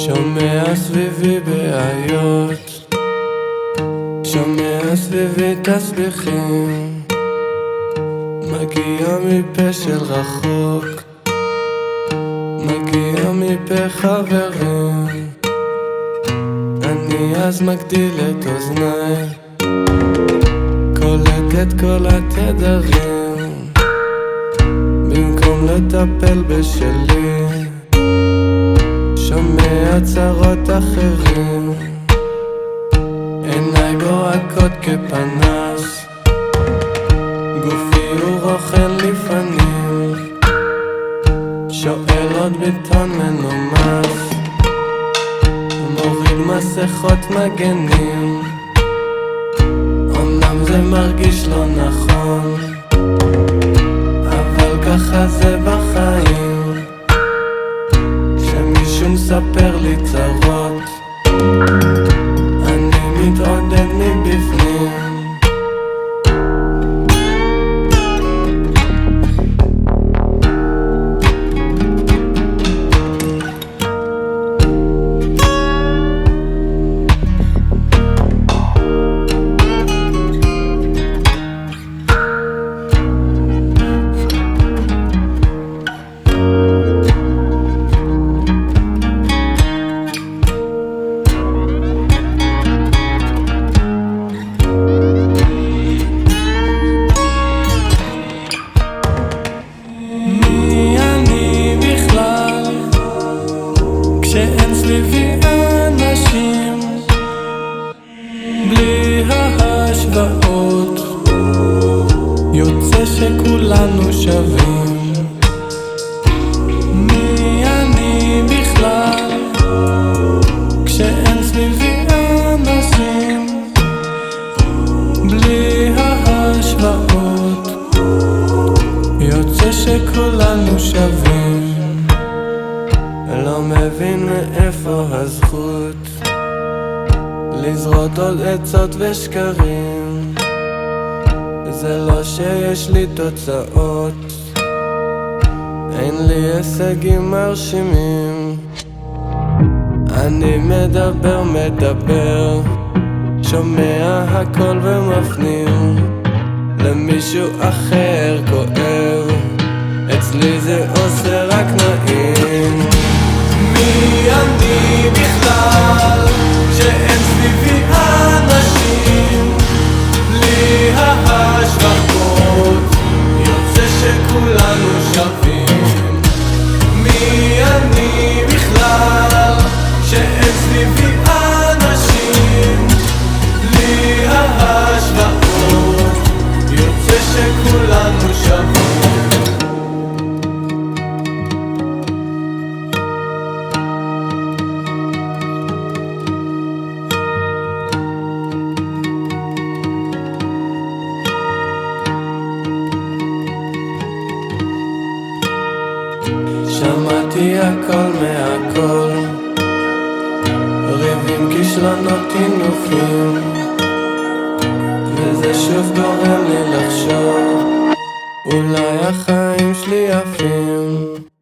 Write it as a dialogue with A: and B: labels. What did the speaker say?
A: שומע סביבי בעיות, שומע סביבי תסביכים, מגיע מפה של רחוק, מגיע מפה חברים. אני אז מגדיל את אוזניי, קולט את כל התדרים, במקום לטפל בשלי שומע צרות אחרים. עיניי בורקות כפנס, גופי הוא רוכן לפנים, שואל עוד ביטון מנומס, מוריד מסכות מגנים. אמנם זה מרגיש לא נכון, אבל ככה זה בחיים, כשמישהו מספר לי צרות אני מתעודד מבפנים. כשאין סביבי אנשים, בלי ההשוואות, יוצא שכולנו שווים. מי אני בכלל? כשאין סביבי אנשים, בלי ההשוואות, יוצא שכולנו שווים. לא מבין מאיפה הזכות לזרות עוד עצות ושקרים. זה לא שיש לי תוצאות, אין לי הישגים מרשימים. אני מדבר, שומע הכל ומפנים, למישהו אחר כואב, אצלי זה עושה רק נעים. מי אני בכלל? כשאין סביבי אנשים, בלי ההשוואות, יוצא שכולנו שווים. מי אני בכלל? כשאין סביבי אנשים, בלי ההשוואות, יוצא שכולנו שווים. שמעתי הכל מהכל, ריבים, כישלונות, טינופים, וזה שוב גורם לי לחשוב, אולי החיים שלי יפים.